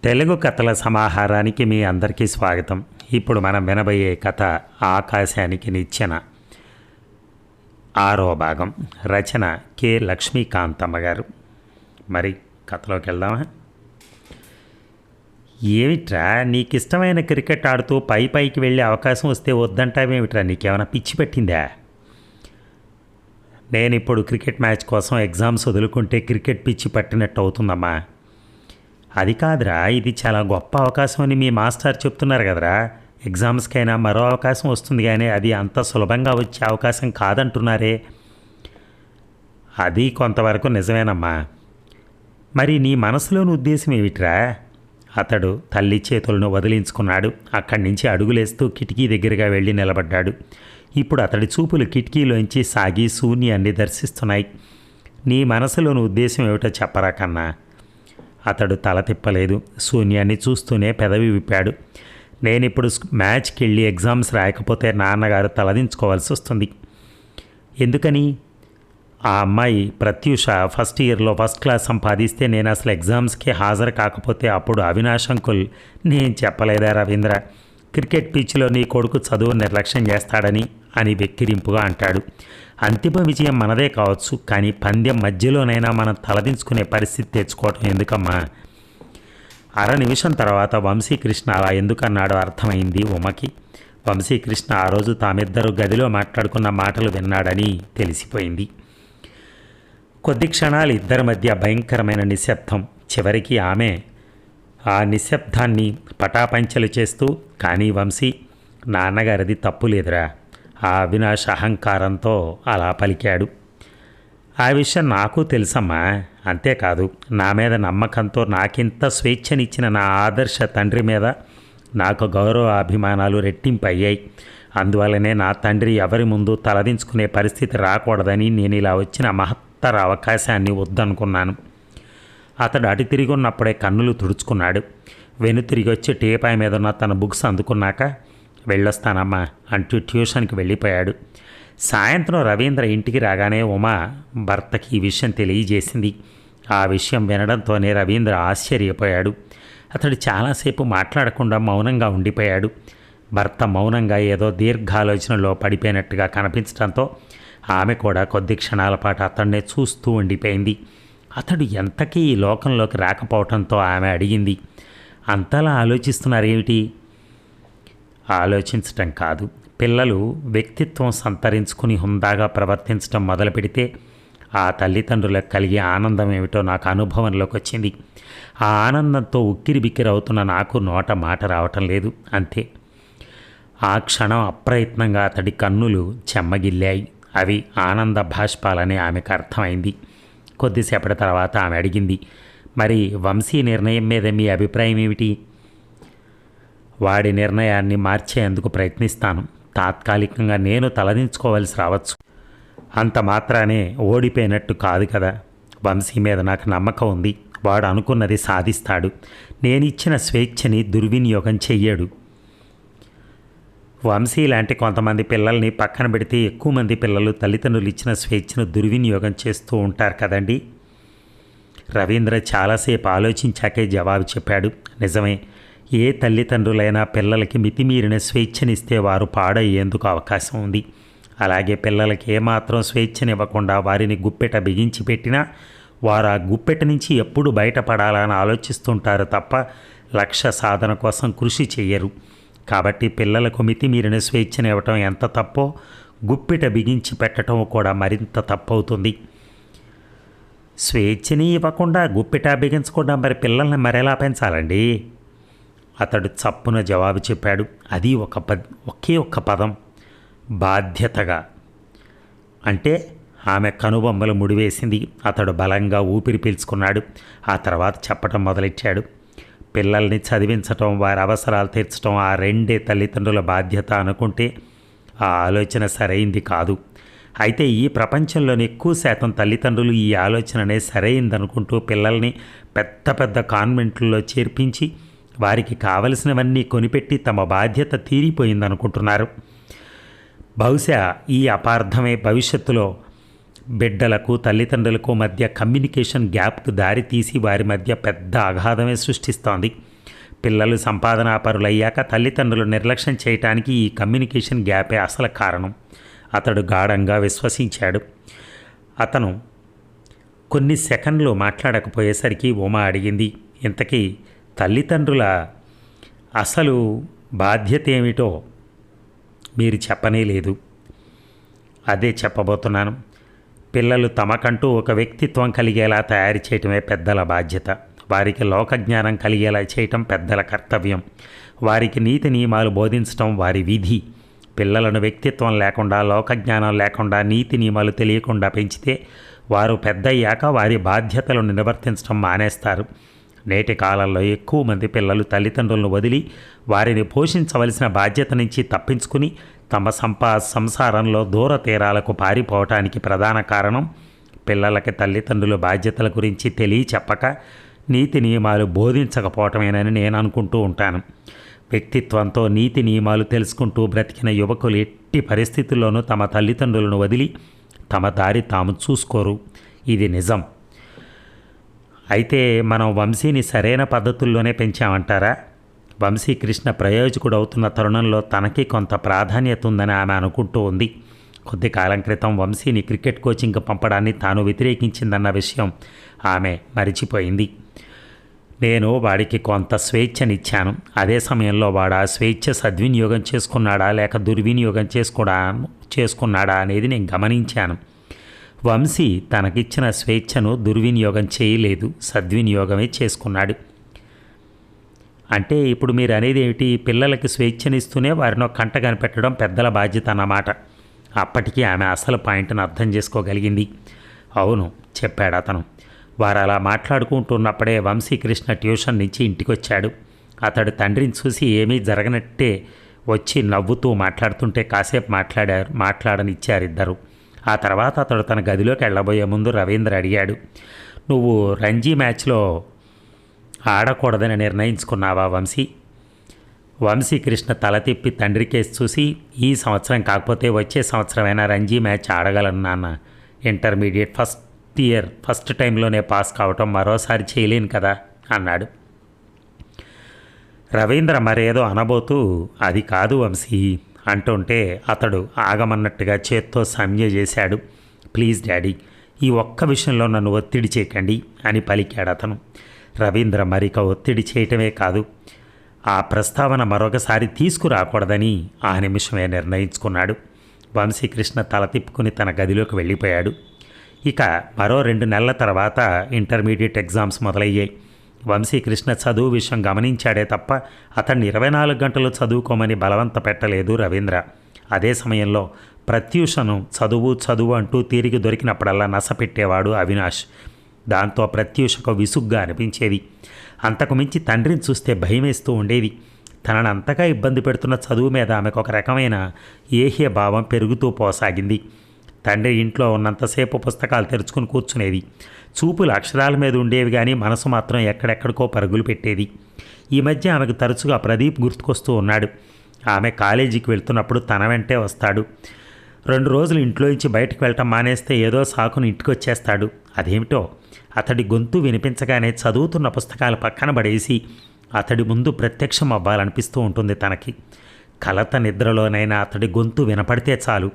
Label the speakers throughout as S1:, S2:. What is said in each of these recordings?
S1: తెలుగు కథల సమాహారానికి మీ అందరికీ స్వాగతం. ఇప్పుడు మనం వినబోయే కథ ఆకాశానికి నిచ్చెన, 6వ భాగం. రచన కె లక్ష్మీకాంతమ్మ గారు. మరి కథలోకి వెళ్దామా? ఏమిట్రా, నీకు ఇష్టమైన క్రికెట్ ఆడుతూ పైకి వెళ్ళే అవకాశం వస్తే వద్దంటావేమిట్రా? నీకేమైనా పిచ్చి పెట్టిందా? నేను ఇప్పుడు క్రికెట్ మ్యాచ్ కోసం ఎగ్జామ్స్ వదులుకుంటే క్రికెట్ పిచ్చి పట్టినట్టు అవుతుందమ్మా. అది కాదురా, ఇది చాలా గొప్ప అవకాశం అని మీ మాస్టర్ చెప్తున్నారు కదరా. ఎగ్జామ్స్కైనా మరో అవకాశం వస్తుంది, కానీ అది అంత సులభంగా వచ్చే అవకాశం కాదంటున్నారే. అది కొంతవరకు నిజమేనమ్మా. మరి నీ మనసులోని ఉద్దేశం ఏమిట్రా? అతడు తల్లి చేతులను వదిలించుకున్నాడు. అక్కడి నుంచి అడుగులేస్తూ కిటికీ దగ్గరగా వెళ్ళి నిలబడ్డాడు. ఇప్పుడు అతడి చూపులు కిటికీలోంచి సాగి శూన్యాన్ని దర్శిస్తున్నాయి. నీ మనసులోని ఉద్దేశం ఏమిటో చెప్పరా కన్నా. అతడు తల తిప్పలేదు. శూన్యాన్ని చూస్తూనే పెదవి విప్పాడు. నేనిప్పుడు మ్యాచ్కి వెళ్ళి ఎగ్జామ్స్ రాయకపోతే నాన్నగారు తలదించుకోవాల్సి వస్తుంది. ఎందుకని? ఆ అమ్మాయి ప్రత్యూష ఫస్ట్ ఇయర్లో ఫస్ట్ క్లాస్ సంపాదిస్తే నేను అసలు ఎగ్జామ్స్కి హాజరు కాకపోతే అప్పుడు అవినాష్ అంకుల్, నేను చెప్పలేదా రవీంద్ర, క్రికెట్ పిచ్లో నీ కొడుకు చదువు నిర్లక్ష్యం చేస్తాడని అని వెక్కిరింపుగా అంటాడు. అంతిమ విజయం మనదే కావచ్చు, కానీ పందెం మధ్యలోనైనా మనం తలదించుకునే పరిస్థితి తెచ్చుకోవటం ఎందుకమ్మా? నిమిషం తర్వాత వంశీకృష్ణ అలా ఎందుకన్నాడో అర్థమైంది ఉమకి. వంశీకృష్ణ ఆ రోజు తామిద్దరూ గదిలో మాట్లాడుకున్న మాటలు విన్నాడని తెలిసిపోయింది. కొద్ది క్షణాలు ఇద్దరి మధ్య భయంకరమైన నిశ్శబ్దం. చివరికి ఆమె ఆ నిశ్శబ్దాన్ని పటాపంచలు చేస్తూ, కానీ వంశీ, నాన్నగారిది తప్పు లేదురా, ఆ అవినాష్ అహంకారంతో అలా పలికాడు. ఆ విషయం నాకు తెలుసమ్మా. అంతేకాదు, నా మీద నమ్మకంతో నాకింత స్వేచ్ఛనిచ్చిన నా ఆదర్శ తండ్రి మీద నాకు గౌరవ అభిమానాలు రెట్టింపు అయ్యాయి. అందువల్లనే నా తండ్రి ఎవరి ముందు తలదించుకునే పరిస్థితి రాకూడదని నేను ఇలా వచ్చిన మహత్తర అవకాశాన్ని వద్దనుకున్నాను. అతడు అటు తిరిగి ఉన్నప్పుడే కన్నులు తుడుచుకున్నాడు. వెనుతిరిగి వచ్చి టీపాయ్ మీద ఉన్న తన బుక్స్ అందుకున్నాక, వెళ్ళొస్తానమ్మా అంటూ ట్యూషన్కి వెళ్ళిపోయాడు. సాయంత్రం రవీంద్ర ఇంటికి రాగానే ఉమా భర్తకి ఈ విషయం తెలియజేసింది. ఆ విషయం వినడంతోనే రవీంద్ర ఆశ్చర్యపోయాడు. అతడు చాలాసేపు మాట్లాడకుండా మౌనంగా ఉండిపోయాడు. భర్త మౌనంగా ఏదో దీర్ఘాలోచనలో పడిపోయినట్టుగా కనిపించడంతో ఆమె కూడా కొద్ది క్షణాల పాటు అతన్నే చూస్తూ ఉండిపోయింది. అతడు ఎంతకీ ఈ లోకంలోకి రాకపోవడంతో ఆమె అడిగింది, అంతలా ఆలోచిస్తున్నారేమిటి? ఆలోచించటం కాదు, పిల్లలు వ్యక్తిత్వం సంతరించుకుని హుందాగా ప్రవర్తించడం మొదలు పెడితే ఆ తల్లిదండ్రులకు కలిగే ఆనందం ఏమిటో నాకు అనుభవంలోకి వచ్చింది. ఆ ఆనందంతో ఉక్కిరి బిక్కిరవుతున్న నాకు నోట మాట రావటం లేదు, అంతే. ఆ క్షణం అప్రయత్నంగా అతడి కన్నులు చెమ్మగిల్లాయి. అవి ఆనంద భాష్పాలని ఆమెకు అర్థమైంది. కొద్దిసేపటి తర్వాత ఆమె అడిగింది, మరి వంశీ నిర్ణయం మీద మీ అభిప్రాయం ఏమిటి? వాడి నిర్ణయాన్ని మార్చేందుకు ప్రయత్నిస్తాను. తాత్కాలికంగా నేను తలదించుకోవాల్సి రావచ్చు, అంత మాత్రానే ఓడిపోయినట్టు కాదు కదా. వంశీ మీద నాకు నమ్మకం ఉంది. వాడు అనుకున్నది సాధిస్తాడు. నేనిచ్చిన స్వేచ్ఛని దుర్వినియోగం చెయ్యడు. వంశీ లాంటి కొంతమంది పిల్లల్ని పక్కన పెడితే ఎక్కువ మంది పిల్లలు తల్లిదండ్రులు ఇచ్చిన స్వేచ్ఛను దుర్వినియోగం చేస్తూ ఉంటారు కదండి. రవీంద్ర చాలాసేపు ఆలోచించాకే జవాబు చెప్పాడు. నిజమే, ఏ తల్లిదండ్రులైనా పిల్లలకి మితిమీరిన స్వేచ్ఛనిస్తే వారు పాడయ్యేందుకు అవకాశం ఉంది. అలాగే పిల్లలకి ఏమాత్రం స్వేచ్ఛనివ్వకుండా వారిని గుప్పెట బిగించి పెట్టినా వారు ఆ గుప్పెట నుంచి ఎప్పుడు బయటపడాలని ఆలోచిస్తుంటారు తప్ప లక్ష్య సాధన కోసం కృషి చెయ్యరు. కాబట్టి పిల్లలకు మితిమీరిన స్వేచ్ఛనివ్వటం ఎంత తప్పో గుప్పెట బిగించి పెట్టడం కూడా మరింత తప్పవుతుంది. స్వేచ్ఛని ఇవ్వకుండా గుప్పెట బిగించకుండా మరి పిల్లల్ని మరెలా పెంచాలండి? అతడు చప్పున జవాబు చెప్పాడు. అది ఒకే ఒక్క పదం, బాధ్యతగా. అంటే? ఆమె కనుబొమ్మలు ముడివేసింది. అతడు బలంగా ఊపిరి పీల్చుకున్నాడు. ఆ తర్వాత చెప్పటం మొదలెట్టాడు. పిల్లల్ని చదివించటం, వారి అవసరాలు తీర్చడం ఆ రెండే తల్లిదండ్రుల బాధ్యత అనుకుంటే ఆ ఆలోచన సరైంది కాదు. అయితే ఈ ప్రపంచంలోని ఎక్కువ శాతం తల్లిదండ్రులు ఈ ఆలోచననే సరైందనుకుంటూ పిల్లల్ని పెద్ద పెద్ద కాన్వెంట్లలో చేర్పించి వారికి కావలసినవన్నీ కొనిపెట్టి తమ బాధ్యత తీరిపోయిందనుకుంటున్నారు. బహుశా ఈ అపార్థమే భవిష్యత్తులో బిడ్డలకు తల్లిదండ్రులకు మధ్య కమ్యూనికేషన్ గ్యాప్కు దారి తీసి వారి మధ్య పెద్ద అగాధమే సృష్టిస్తోంది. పిల్లలు సంపాదనాపరులయ్యాక తల్లిదండ్రులు నిర్లక్ష్యం చేయటానికి ఈ కమ్యూనికేషన్ గ్యాపే అసలు కారణం. అతడు గాఢంగా విశ్వసించాడు. అతను కొన్ని సెకండ్లు మాట్లాడకపోయేసరికి ఉమా అడిగింది, ఇంతకీ తల్లిదండ్రుల అసలు బాధ్యత ఏమిటో మీరు చెప్పనే లేదు. అదే చెప్పబోతున్నాను. పిల్లలు తమకంటూ ఒక వ్యక్తిత్వం కలిగేలా తయారు చేయటమే పెద్దల బాధ్యత. వారికి లోకజ్ఞానం కలిగేలా చేయటం పెద్దల కర్తవ్యం. వారికి నీతి నియమాలు బోధించటం వారి విధి. పిల్లలను వ్యక్తిత్వం లేకుండా, లోకజ్ఞానం లేకుండా, నీతి నియమాలు తెలియకుండా పెంచితే వారు పెద్దయ్యాక వారి బాధ్యతలను నిర్వర్తించడం మానేస్తారు. నేటి కాలంలో ఎక్కువ మంది పిల్లలు తల్లిదండ్రులను వదిలి వారిని పోషించవలసిన బాధ్యత నుంచి తప్పించుకుని తమ సంసారంలో దూర తీరాలకు పారిపోవటానికి ప్రధాన కారణం పిల్లలకి తల్లిదండ్రుల బాధ్యతల గురించి చెప్పక నీతి నియమాలు బోధించకపోవటమేనని నేను అనుకుంటూ ఉంటాను. వ్యక్తిత్వంతో నీతి నియమాలు తెలుసుకుంటూ బ్రతికిన యువకులు ఎట్టి పరిస్థితుల్లోనూ తమ తల్లిదండ్రులను వదిలి తమ దారి తాము చూసుకోరు. ఇది నిజం. అయితే మనం వంశీని సరైన పద్ధతుల్లోనే పెంచామంటారా? వంశీ కృష్ణ ప్రయోజకుడవుతున్న తరుణంలో తనకి కొంత ప్రాధాన్యత ఉందని ఆమె అనుకుంటూ ఉంది. కొద్ది కాలం క్రితం వంశీని క్రికెట్ కోచింగ్కి పంపడాన్ని తాను వ్యతిరేకించిందన్న విషయం ఆమె మరిచిపోయింది. నేను వాడికి కొంత స్వేచ్ఛనిచ్చాను. అదే సమయంలో వాడు ఆ స్వేచ్ఛ సద్వినియోగం చేసుకున్నాడా లేక దుర్వినియోగం చేసుకున్నాడా అనేది నేను గమనించాను. వంశీ తనకిచ్చిన స్వేచ్ఛను దుర్వినియోగం చేయలేదు, సద్వినియోగమే చేసుకున్నాడు. అంటే ఇప్పుడు మీరు అనేది ఏమిటి? పిల్లలకి స్వేచ్ఛనిస్తూనే వారినో కంట కనిపెట్టడం పెద్దల బాధ్యత అన్నమాట. అప్పటికీ ఆమె అసలు పాయింట్ను అర్థం చేసుకోగలిగింది. అవును, చెప్పాడు అతను. వారు అలా మాట్లాడుకుంటున్నప్పుడే వంశీకృష్ణ ట్యూషన్ నుంచి ఇంటికొచ్చాడు. అతడు తండ్రిని చూసి ఏమీ జరగనట్టే వచ్చి నవ్వుతూ మాట్లాడుతుంటే కాసేపు మాట్లాడనిచ్చారిద్దరు. ఆ తర్వాత అతడు తన గదిలోకి వెళ్ళబోయే ముందు రవీంద్ర అడిగాడు, నువ్వు రంజీ మ్యాచ్లో ఆడకూడదని నిర్ణయించుకున్నావా వంశీ? వంశీకృష్ణ తల తిప్పి తండ్రి కేసు చూసి, ఈ సంవత్సరం కాకపోతే వచ్చే సంవత్సరమైనా రంజీ మ్యాచ్ ఆడగలను నాన్న. ఇంటర్మీడియట్ ఫస్ట్ టైంలోనే పాస్ కావటం మరోసారి చేయలేను కదా అన్నాడు. రవీంద్ర మరేదో అనబోతూ, అది కాదు వంశీ అంటుంటే అతడు ఆగమన్నట్టుగా చేత్తో సంజ్ఞ చేశాడు. ప్లీజ్ డాడీ, ఈ ఒక్క విషయంలో నన్ను ఒత్తిడి చేయకండి అని పలికాడు అతను. రవీంద్ర మరిక ఒత్తిడి చేయటమే కాదు, ఆ ప్రస్తావన మరొకసారి తీసుకురాకూడదని ఆ నిమిషమే నిర్ణయించుకున్నాడు. వంశీకృష్ణ తల తిప్పుకుని తన గదిలోకి వెళ్ళిపోయాడు. ఇక మరో 2 నెలల తర్వాత ఇంటర్మీడియట్ ఎగ్జామ్స్ మొదలయ్యాయి. వంశీకృష్ణ చదువు విషయం గమనించాడే తప్ప అతన్ని 24 గంటలు చదువుకోమని బలవంత పెట్టలేదు రవీంద్ర. అదే సమయంలో ప్రత్యూషను చదువు అంటూ తీరిగి దొరికినప్పుడల్లా నసపెట్టేవాడు అవినాష్. దాంతో ప్రత్యూషకు విసుగ్గా అనిపించేది. అంతకుమించి తండ్రిని చూస్తే భయమేస్తూ ఉండేది. తనను అంతగా ఇబ్బంది పెడుతున్న చదువు మీద ఆమెకు ఒక రకమైన ఏహ్య భావం పెరుగుతూ పోసాగింది. తండ్రి ఇంట్లో ఉన్నంతసేపు పుస్తకాలు తెరుచుకుని కూర్చునేది. చూపులు అక్షరాల మీద ఉండేవి కానీ మనసు మాత్రం ఎక్కడెక్కడికో పరుగులు పెట్టేది. ఈ మధ్య ఆమెకు తరచుగా ప్రదీప్ గుర్తుకొస్తూ ఉన్నాడు. ఆమె కాలేజీకి వెళ్తున్నప్పుడు తన వెంటే వస్తాడు. 2 రోజులు ఇంట్లోంచి బయటకు వెళ్ళటం మానేస్తే ఏదో సాకును ఇంటికి వచ్చేస్తాడు. అదేమిటో అతడి గొంతు వినిపించగానే చదువుతున్న పుస్తకాలు పక్కన పడేసి అతడి ముందు ప్రత్యక్షం అవ్వాలనిపిస్తూ ఉంటుంది తనకి. కలత నిద్రలోనైనా అతడి గొంతు వినపడితే చాలు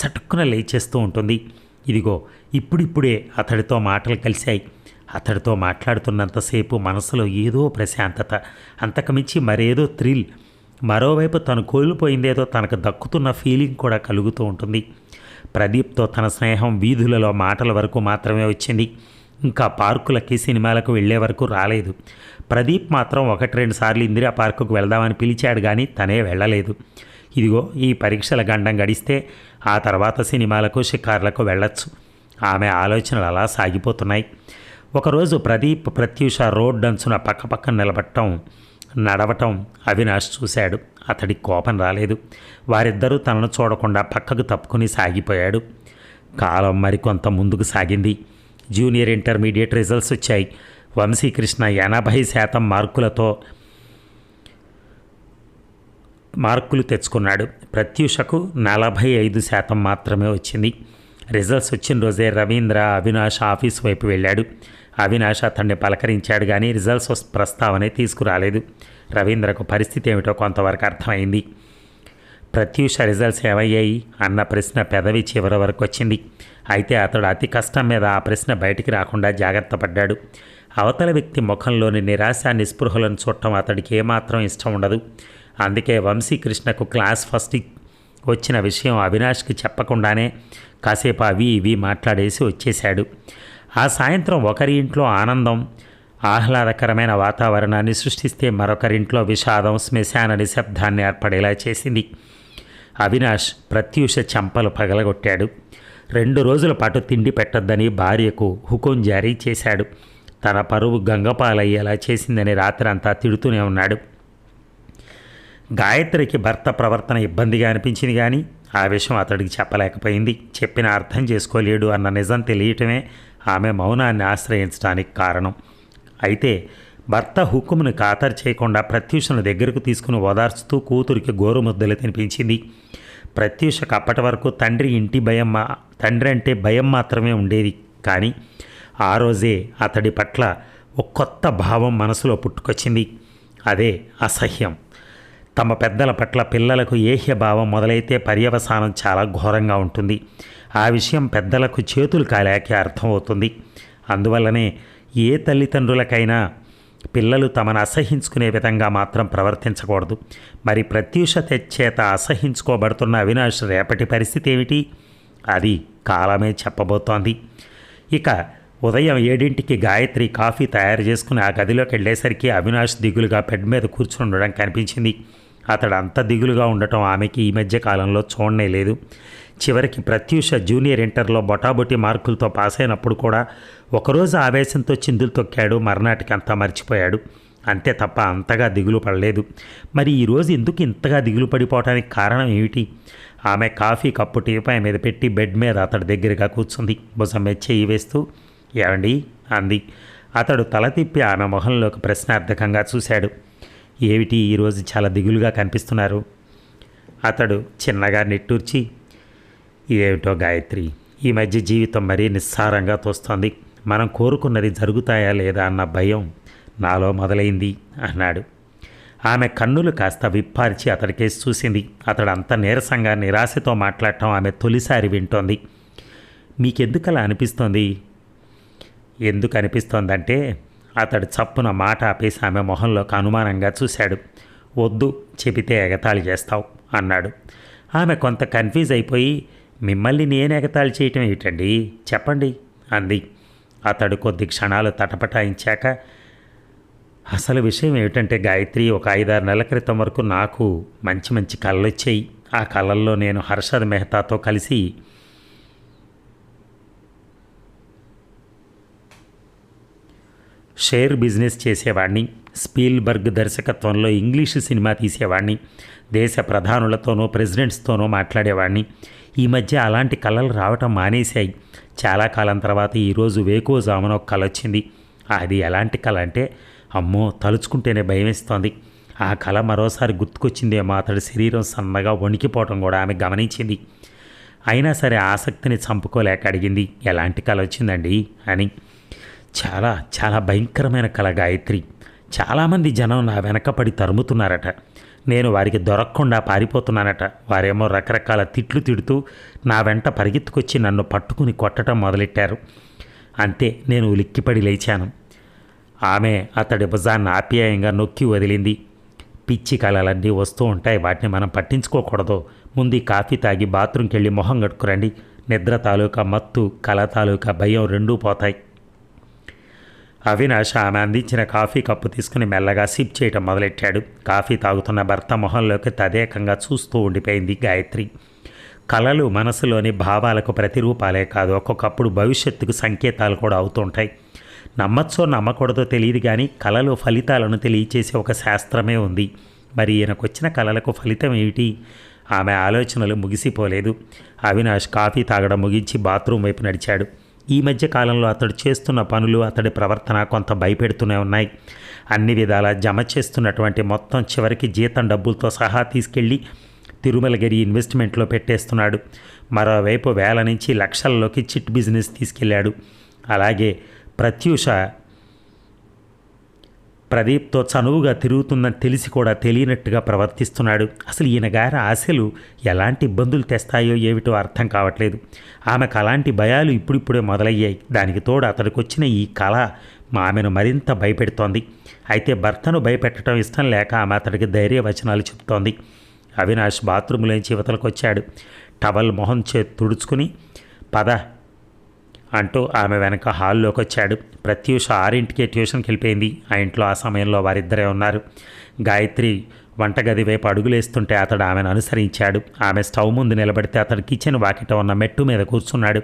S1: చటుక్కున లేచేస్తూ ఉంటుంది. ఇదిగో ఇప్పుడిప్పుడే అతడితో మాటలు కలిశాయి. అతడితో మాట్లాడుతున్నంతసేపు మనసులో ఏదో ప్రశాంతత, అంతకుమించి మరేదో థ్రిల్. మరోవైపు తను కోల్పోయిందేదో తనకు దక్కుతున్న ఫీలింగ్ కూడా కలుగుతూ ఉంటుంది. ప్రదీప్తో తన స్నేహం వీధులలో మాటల వరకు మాత్రమే వచ్చింది. ఇంకా పార్కులకి సినిమాలకు వెళ్లే వరకు రాలేదు. ప్రదీప్ మాత్రం 1-2 సార్లు ఇందిరా పార్కుకు వెళ్దామని పిలిచాడు కానీ తనే వెళ్ళలేదు. ఇదిగో ఈ పరీక్షల గండం గడిస్తే ఆ తర్వాత సినిమాలకు షికార్లకు వెళ్ళొచ్చు. ఆమె ఆలోచనలు అలా సాగిపోతున్నాయి. ఒకరోజు ప్రదీప్ ప్రత్యూష రోడ్డంచున పక్కపక్కన నడవటం అవినాష్ చూశాడు. అతడి కోపం రాలేదు. వారిద్దరూ తనను చూడకుండా పక్కకు తప్పుకుని సాగిపోయాడు. కాలం మరికొంత ముందుకు సాగింది. జూనియర్ ఇంటర్మీడియట్ రిజల్ట్స్ వచ్చాయి. వంశీకృష్ణ 80% మార్కులు తెచ్చుకున్నాడు. ప్రత్యూషకు 45% మాత్రమే వచ్చింది. రిజల్ట్స్ వచ్చిన రోజే రవీంద్ర అవినాష్ ఆఫీస్ వైపు వెళ్ళాడు. అవినాష్ అతన్ని పలకరించాడు కానీ రిజల్ట్స్ ప్రస్తావనే తీసుకురాలేదు. రవీంద్రకు పరిస్థితి ఏమిటో కొంతవరకు అర్థమైంది. ప్రత్యూష రిజల్ట్స్ ఏమయ్యాయి అన్న ప్రశ్న పెదవి చివరి వరకు వచ్చింది. అయితే అతడు అతి కష్టం మీద ఆ ప్రశ్న బయటికి రాకుండా జాగ్రత్త పడ్డాడు. అవతల వ్యక్తి ముఖంలోని నిరాశ నిస్పృహలను చూడటం అతడికి ఏమాత్రం ఇష్టం ఉండదు. అందుకే వంశీకృష్ణకు క్లాస్ ఫస్ట్ వచ్చిన విషయం అవినాష్కి చెప్పకుండానే కాసేపు అవి ఇవి మాట్లాడేసి వచ్చేశాడు. ఆ సాయంత్రం ఒకరి ఇంట్లో ఆనందం ఆహ్లాదకరమైన వాతావరణాన్ని సృష్టిస్తే మరొకరింట్లో విషాదం శ్మశాన నిశ్శబ్దాన్ని ఏర్పడేలా చేసింది. అవినాష్ ప్రత్యూష చెంపలు పగలగొట్టాడు. 2 రోజుల పాటు తిండి పెట్టొద్దని భార్యకు హుకుం జారీ చేశాడు. తన పరువు గంగపాలయ్యేలా చేసిందని రాత్రంతా తిడుతూనే ఉన్నాడు. గాయత్రికి భర్త ప్రవర్తన ఇబ్బందిగా అనిపించింది కానీ ఆ విషయం అతడికి చెప్పలేకపోయింది. చెప్పిన అర్థం చేసుకోలేడు అన్న నిజం తెలియటమే ఆమె మౌనాన్ని ఆశ్రయించడానికి కారణం. అయితే భర్త హుకుమును ఖాతరు చేయకుండా ప్రత్యూషను దగ్గరకు తీసుకుని ఓదార్చుతూ కూతురికి గోరుముద్దలు తినిపించింది. ప్రత్యూషకు అప్పటి వరకు తండ్రి అంటే భయం మాత్రమే ఉండేది. కానీ ఆ రోజే అతడి పట్ల ఒక కొత్త భావం మనసులో పుట్టుకొచ్చింది. అదే అసహ్యం. తమ పెద్దల పట్ల పిల్లలకు ఏహ్యభావం మొదలైతే పర్యవసానం చాలా ఘోరంగా ఉంటుంది. ఆ విషయం పెద్దలకు చేతులు కాలేకే అర్థమవుతుంది. అందువల్లనే ఏ తల్లిదండ్రులకైనా పిల్లలు తమను అసహించుకునే విధంగా మాత్రం ప్రవర్తించకూడదు. మరి ప్రత్యూష చేత అసహించుకోబడుతున్న అవినాష్ రేపటి పరిస్థితి ఏమిటి? అది కాలమే చెప్పబోతోంది. ఇక ఉదయం 7ంటికి గాయత్రి కాఫీ తయారు చేసుకుని ఆ గదిలోకి వెళ్ళేసరికి అవినాష్ దిగులుగా బెడ్ మీద కూర్చుని ఉండడం కనిపించింది. అతడు అంత దిగులుగా ఉండటం ఆమెకి ఈ మధ్య కాలంలో చూడనే లేదు. చివరికి ప్రత్యూష జూనియర్ ఇంటర్లో బొటాబొటి మార్కులతో పాస్ అయినప్పుడు కూడా ఒకరోజు ఆవేశంతో చిందులు తొక్కాడు. మర్నాటికి అంతా మర్చిపోయాడు. అంతే తప్ప అంతగా దిగులు పడలేదు. మరి ఈరోజు ఎందుకు ఇంతగా దిగులు పడిపోవడానికి కారణం ఏమిటి? ఆమె కాఫీ కప్పు టీపాయ్ మీద పెట్టి బెడ్ మీద అతడి దగ్గరగా కూర్చుంది. భుజం మీద చెయ్యి వేస్తూ ఏమండి అంది. అతడు తల తిప్పి ఆమె మొహంలోకి ప్రశ్నార్థకంగా చూశాడు. ఏమిటి ఈరోజు చాలా దిగులుగా కనిపిస్తున్నారు? అతడు చిన్నగా నిట్టూర్చి ఏమిటో గాయత్రి, ఈ మధ్య జీవితం మరీ నిస్సారంగా తోస్తోంది. మనం కోరుకున్నది జరుగుతాయా లేదా అన్న భయం నాలో మొదలైంది అన్నాడు. ఆమె కన్నులు కాస్త విప్పార్చి అతడికేసి చూసింది. అతడు అంత నీరసంగా నిరాశతో మాట్లాడటం ఆమె తొలిసారి వింటోంది. మీకెందుకలా అనిపిస్తోంది? ఎందుకు అనిపిస్తోందంటే అతడు చప్పున మాట ఆపేసి ఆమె మొహంలోకి అనుమానంగా చూశాడు. వద్దు చెబితే ఎగతాళి చేస్తావు అన్నాడు. ఆమె కొంత కన్ఫ్యూజ్ అయిపోయి మిమ్మల్ని నేను ఎగతాళి చేయటం ఏమిటండి చెప్పండి అంది. అతడు కొద్ది క్షణాలు తటపటాయించాక అసలు విషయం ఏమిటంటే గాయత్రి, ఒక 5-6 నెలల క్రితం వరకు నాకు మంచి మంచి కళ్ళు వచ్చాయి. ఆ కళల్లో నేను హర్షద్ మెహతాతో కలిసి షేర్ బిజినెస్ చేసేవాడిని. స్పీల్బర్గ్ దర్శకత్వంలో ఇంగ్లీషు సినిమా తీసేవాడిని. దేశ ప్రధానులతోనూ ప్రెసిడెంట్స్తోనూ మాట్లాడేవాడిని. ఈ మధ్య అలాంటి కళలు రావటం మానేశాయి. చాలా కాలం తర్వాత ఈరోజు వేకువజామున ఒక కళ వచ్చింది. అది ఎలాంటి కళ అంటే అమ్మో తలుచుకుంటేనే భయమేస్తోంది. ఆ కళ మరోసారి గుర్తుకొచ్చిందేమో. అతడి శరీరం సన్నగా వణికిపోవటం కూడా ఆమె గమనించింది. అయినా సరే ఆసక్తిని చంపుకోలేక అడిగింది, ఎలాంటి కళ వచ్చిందండి అని. చాలా చాలా భయంకరమైన కళ గాయత్రి. చాలామంది జనం నా వెనకపడి తరుముతున్నారట. నేను వారికి దొరకకుండా పారిపోతున్నానట. వారేమో రకరకాల తిట్లు తిడుతూ నా వెంట పరిగెత్తుకొచ్చి నన్ను పట్టుకుని కొట్టడం మొదలెట్టారు. అంతే, నేను ఉలిక్కిపడి లేచాను. ఆమె అతడి భుజాన్ని ఆప్యాయంగా నొక్కి వదిలింది. పిచ్చి కళలన్నీ వస్తూ ఉంటాయి, వాటిని మనం పట్టించుకోకూడదు. ముందు కాఫీ తాగి బాత్రూమ్కి వెళ్ళి మొహం కట్టుకురండి. నిద్ర తాలూకా మత్తు, కళ తాలూకా భయం రెండూ పోతాయి. అవినాష్ ఆమె అందించిన కాఫీ కప్పు తీసుకుని మెల్లగా సిప్ చేయటం మొదలెట్టాడు. కాఫీ తాగుతున్న భర్త మొహంలోకి తదేకంగా చూస్తూ ఉండిపోయింది గాయత్రి. కళలు మనసులోని భావాలకు ప్రతిరూపాలే కాదు, ఒక్కొక్కప్పుడు భవిష్యత్తుకు సంకేతాలు కూడా అవుతుంటాయి. నమ్మచ్చో నమ్మకూడదో తెలియదు కానీ కళలు ఫలితాలను తెలియచేసే ఒక శాస్త్రమే ఉంది. మరి ఈయనకొచ్చిన కళలకు ఫలితం ఏమిటి? ఆమె ఆలోచనలు ముగిసిపోలేదు. అవినాష్ కాఫీ తాగడం ముగించి బాత్రూమ్ వైపు నడిచాడు. ఈ మధ్య కాలంలో అతడు చేస్తున్న పనులు, అతడి ప్రవర్తన కొంత భయపెడుతూనే ఉన్నాయి. అన్ని విధాలా జమ చేస్తున్నటువంటి మొత్తం చివరికి జీతం డబ్బులతో సహా తీసుకెళ్ళి తిరుమలగిరి ఇన్వెస్ట్మెంట్లో పెట్టేస్తున్నాడు. మరోవైపు వేల నుంచి లక్షల్లోకి చిట్ బిజినెస్ తీసుకెళ్లాడు. అలాగే ప్రత్యూష ప్రదీప్తో చనువుగా తిరుగుతుందని తెలిసి కూడా తెలియనట్టుగా ప్రవర్తిస్తున్నాడు. అసలు ఈయన గారి ఆశలు ఎలాంటి ఇబ్బందులు తెస్తాయో ఏమిటో అర్థం కావట్లేదు. ఆమెకు అలాంటి భయాలు ఇప్పుడిప్పుడే మొదలయ్యాయి. దానికి తోడు అతడికి వచ్చిన ఈ కళ ఆమెను మరింత భయపెడుతోంది. అయితే భర్తను భయపెట్టడం ఇష్టం లేక ఆమె అతడికి ధైర్యవచనాలు చెప్తోంది. అవినాష్ బాత్రూంలోంచి యువతలకు వచ్చాడు. టవల్ మొహం తుడుచుకుని పద అంటూ ఆమె వెనక హాల్లోకి వచ్చాడు. ప్రత్యూష 6ంటికే ట్యూషన్కి వెళ్ళిపోయింది. ఆ ఇంట్లో ఆ సమయంలో వారిద్దరే ఉన్నారు. గాయత్రి వంటగది వైపు అడుగులేస్తుంటే అతడు ఆమెను అనుసరించాడు. ఆమె స్టవ్ ముందు నిలబడితే అతడు కిచెన్ వాకిట ఉన్న మెట్టు మీద కూర్చున్నాడు.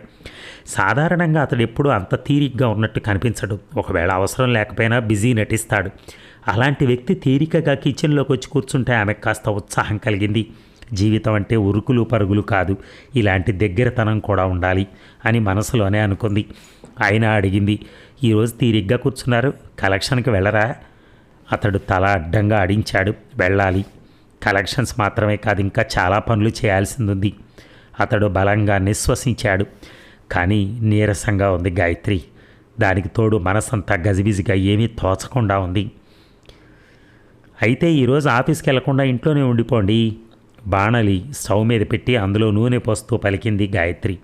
S1: సాధారణంగా అతడు ఎప్పుడూ అంత తీరిగ్గా ఉన్నట్టు కనిపించడు. ఒకవేళ అవసరం లేకపోయినా బిజీ నటిస్తాడు. అలాంటి వ్యక్తి తీరికగా కిచెన్లోకి వచ్చి కూర్చుంటే ఆమెకు కాస్త ఉత్సాహం కలిగింది. జీవితం అంటే ఉరుకులు పరుగులు కాదు, ఇలాంటి దగ్గరతనం కూడా ఉండాలి అని మనసులోనే అనుకుంది. అయినా అడిగింది, ఈరోజు తీరిగ్గా కూర్చున్నారు, కలెక్షన్కి వెళ్ళరా? అతడు తల అడ్డంగా ఆడించాడు. వెళ్ళాలి. కలెక్షన్స్ మాత్రమే కాదు, ఇంకా చాలా పనులు చేయాల్సింది. అతడు బలంగా నిశ్వసించాడు. కానీ నీరసంగా ఉంది గాయత్రి. దానికి తోడు మనసంతా గజిబిజిగా ఏమీ తోచకుండా ఉంది. అయితే ఈరోజు ఆఫీస్కి వెళ్లకుండా ఇంట్లోనే ఉండిపోండి. బాణలి స్టవ్ మీద పెట్టి అందులో నూనె పోస్తూ పలికింది గాయత్రి.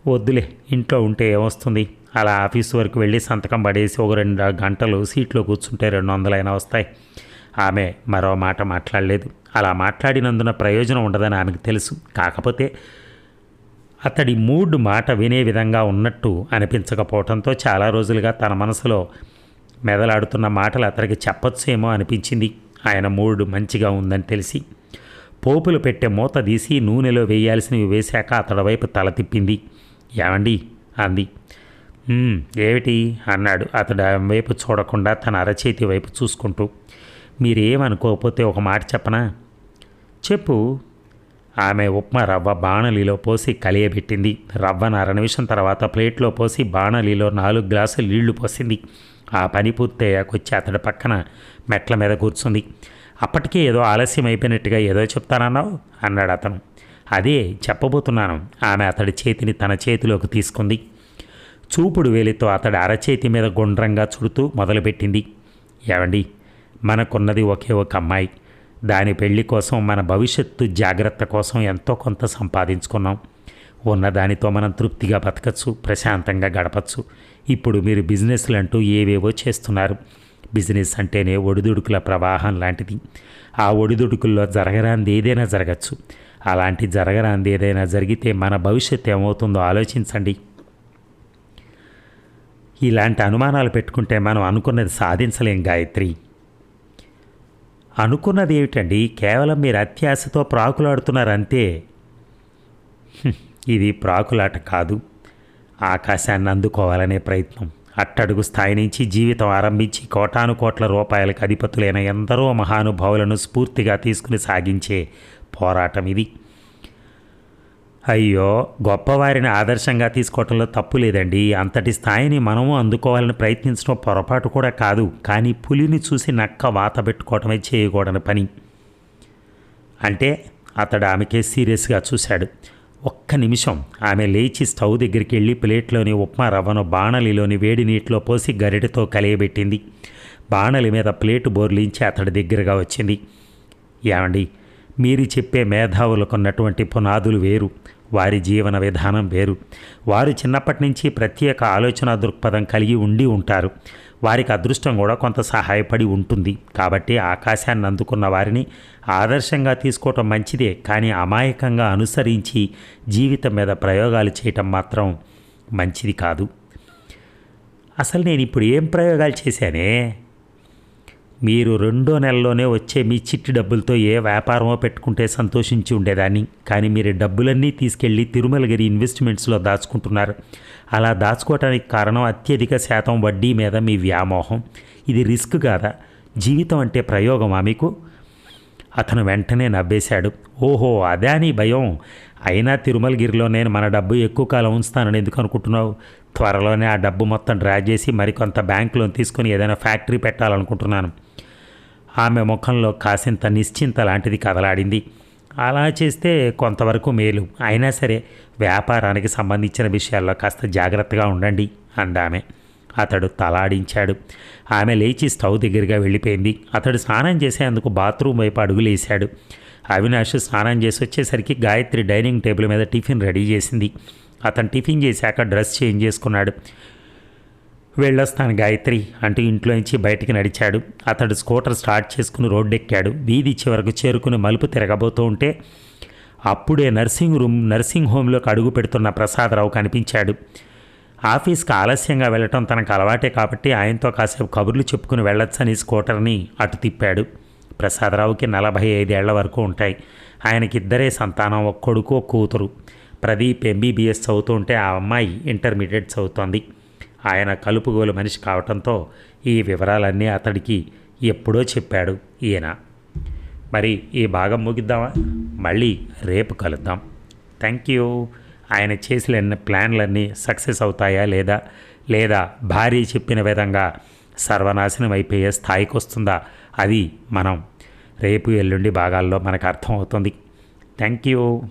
S1: వద్దులే, ఇంట్లో ఉంటే ఏమొస్తుంది? అలా ఆఫీస్ వరకు వెళ్ళి సంతకం పడేసి ఒక 2 గంటలు సీట్లో కూర్చుంటే 200 వస్తాయి. ఆమె మరో మాట మాట్లాడలేదు. అలా మాట్లాడినందున ప్రయోజనం ఉండదని ఆమెకు తెలుసు. కాకపోతే అతడి మూడ్ మాట వినే విధంగా ఉన్నట్టు అనిపించకపోవడంతో చాలా రోజులుగా తన మనసులో మెదలాడుతున్న మాటలు అతనికి చెప్పొచ్చేమో అనిపించింది. ఆయన మూడ్ మంచిగా ఉందని తెలిసి పోపులు పెట్టే మూత తీసి నూనెలో వేయాల్సినవి వేశాక అతడి వైపు తల తిప్పింది. ఏమండి అంది. ఏమిటి అన్నాడు అతడు ఆమె వైపు చూడకుండా తన అరచేతి వైపు చూసుకుంటూ. మీరేమనుకోకపోతే ఒక మాట చెప్పనా? చెప్పు. ఆమె ఉప్మా రవ్వ బాణలిలో పోసి కలియబెట్టింది. రవ్వను 1/2 నిమిషం తర్వాత ప్లేట్లో పోసి బాణలిలో 4 గ్లాసులు నీళ్లు పోసింది. ఆ పని పూర్తయ్యాకొచ్చి అతడి పక్కన మెట్ల మీద కూర్చుంది. అప్పటికే ఏదో ఆలస్యం అయిపోయినట్టుగా ఏదో చెప్తానన్నావు అన్నాడు అతను. అదే చెప్పబోతున్నాను. ఆమె అతడి చేతిని తన చేతిలోకి తీసుకుంది. చూపుడు వేలితో అతడి అరచేతి మీద గుండ్రంగా చుడుతూ మొదలుపెట్టింది. ఏవండి, మనకున్నది ఒకే ఒక అమ్మాయి. దాని పెళ్లి కోసం, మన భవిష్యత్తు జాగ్రత్త కోసం ఎంతో కొంత సంపాదించుకున్నాం. ఉన్నదానితో మనం తృప్తిగా బతకచ్చు, ప్రశాంతంగా గడపచ్చు. ఇప్పుడు మీరు బిజినెస్లు అంటూ ఏవేవో చేస్తున్నారు. బిజినెస్ అంటేనే ఒడిదుడుకుల ప్రవాహం లాంటిది. ఆ ఒడిదుడుకుల్లో జరగరాంది ఏదైనా జరగచ్చు. అలాంటి జరగరాంది ఏదైనా జరిగితే మన భవిష్యత్తు ఏమవుతుందో ఆలోచించండి. ఇలాంటి అనుమానాలు పెట్టుకుంటే మనం అనుకున్నది సాధించలేం గాయత్రి. అనుకున్నది ఏమిటండి? కేవలం మీరు అత్యాశతో ప్రాకులాడుతున్నారంతే. ఇది ప్రాకులాట కాదు, ఆకాశాన్ని అందుకోవాలనే ప్రయత్నం. అట్టడుగు స్థాయి నుంచి జీవితం ఆరంభించి కోటాను కోట్ల రూపాయలకు అధిపతులైన ఎందరో మహానుభావులను స్ఫూర్తిగా తీసుకుని సాగించే పోరాటం ఇది. అయ్యో, గొప్పవారిని ఆదర్శంగా తీసుకోవటంలో తప్పు లేదండి. అంతటి స్థాయిని మనము అందుకోవాలని ప్రయత్నించడం పొరపాటు కూడా కాదు. కానీ పులిని చూసి నక్క వాత పెట్టుకోవటమే చేయకూడని పని. అంటే అతడు ఆమెకే సీరియస్గా చూశాడు. ఒక్క నిమిషం. ఆమె లేచి స్టవ్ దగ్గరికి వెళ్ళి ప్లేట్లోని ఉప్మా రవ్వను బాణలిలోని వేడి నీటిలో పోసి గరిటెతో కలియబెట్టింది. బాణలి మీద ప్లేటు బోర్లించి అతడి దగ్గరగా వచ్చింది. ఏమండి, మీరు చెప్పే మేధావులకు ఉన్నటువంటి పునాదులు వేరు, వారి జీవన విధానం వేరు. వారు చిన్నప్పటి నుంచి ప్రత్యేక ఆలోచన దృక్పథం కలిగి ఉండి ఉంటారు. వారికి అదృష్టం కూడా కొంత సహాయపడి ఉంటుంది. కాబట్టి ఆకాశాన్ని అందుకున్న వారిని ఆదర్శంగా తీసుకోవటం మంచిదే. కానీ అమాయకంగా అనుసరించి జీవితం మీద ప్రయోగాలు చేయటం మాత్రం మంచిది కాదు. అసలు నేను ఇప్పుడు ఏం ప్రయోగాలు చేశానే? మీరు 2వ నెలలోనే వచ్చే మీ చిట్టి డబ్బులతో ఏ వ్యాపారమో పెట్టుకుంటే సంతోషించి ఉండేదాన్ని. కానీ మీరు డబ్బులన్నీ తీసుకెళ్ళి తిరుమలగిరి ఇన్వెస్ట్మెంట్స్లో దాచుకుంటున్నారు. అలా దాచుకోవటానికి కారణం అత్యధిక శాతం వడ్డీ మీద మీ వ్యామోహం. ఇది రిస్క్ కాదా? జీవితం అంటే ప్రయోగమా మీకు? అతను వెంటనే నవ్వేశాడు. ఓహో, అదే నీ భయం. అయినా తిరుమలగిరిలో నేను మన డబ్బు ఎక్కువ కాలం ఉంచుతానని ఎందుకు అనుకుంటున్నావు? త్వరలోనే ఆ డబ్బు మొత్తం డ్రా చేసి మరికొంత బ్యాంకులో తీసుకొని ఏదైనా ఫ్యాక్టరీ పెట్టాలనుకుంటున్నాను. ఆమె ముఖంలో కాసింత నిశ్చింత లాంటిది కదలాడింది. అలా చేస్తే కొంతవరకు మేలు. అయినా సరే వ్యాపారానికి సంబంధించిన విషయాల్లో కాస్త జాగ్రత్తగా ఉండండి అందామె. అతడు తలాడించాడు. ఆమె లేచి స్టవ్ దగ్గరగా వెళ్ళిపోయింది. అతడు స్నానం చేసేందుకు బాత్రూమ్ వైపు అడుగులేశాడు. అవినాష్ స్నానం చేసి వచ్చేసరికి గాయత్రి డైనింగ్ టేబుల్ మీద టిఫిన్ రెడీ చేసింది. అతను టిఫిన్ చేశాక డ్రెస్ చేంజ్ చేసుకున్నాడు. వెళ్ళొస్తాను గాయత్రి అంటూ ఇంట్లోంచి బయటికి నడిచాడు. అతడు స్కూటర్ స్టార్ట్ చేసుకుని రోడ్డెక్కాడు. వీధి చివరకు చేరుకుని మలుపు తిరగబోతూ ఉంటే అప్పుడే నర్సింగ్ హోంలోకి అడుగు పెడుతున్న ప్రసాదరావు కనిపించాడు. ఆఫీస్కి ఆలస్యంగా వెళ్ళటం తనకు అలవాటే కాబట్టి ఆయనతో కాసేపు కబుర్లు చెప్పుకుని వెళ్ళొచ్చని స్కూటర్ని అటు తిప్పాడు. ప్రసాదరావుకి 45 ఏళ్ల వరకు ఉంటాయి. ఆయనకిద్దరే సంతానం, ఒక కొడుకు ఒక కూతురు. ప్రదీప్ ఎంబీబీఎస్ చదువుతూ ఉంటే ఆ అమ్మాయి ఇంటర్మీడియట్ చదువుతోంది. ఆయన కలుపుగోలు మనిషి కావటంతో ఈ వివరాలన్నీ అతడికి ఎప్పుడో చెప్పాడు ఈయన. మరి ఈ భాగం ముగిద్దామా? మళ్ళీ రేపు కలుద్దాం. Thank you. ఆయన చేసిన ప్లాన్లన్నీ సక్సెస్ అవుతాయా లేదా భార్య చెప్పిన విధంగా సర్వనాశనం అయిపోయే స్థాయికి వస్తుందా? అది మనం రేపు ఎల్లుండి భాగాల్లో మనకు అర్థమవుతుంది. Thank you.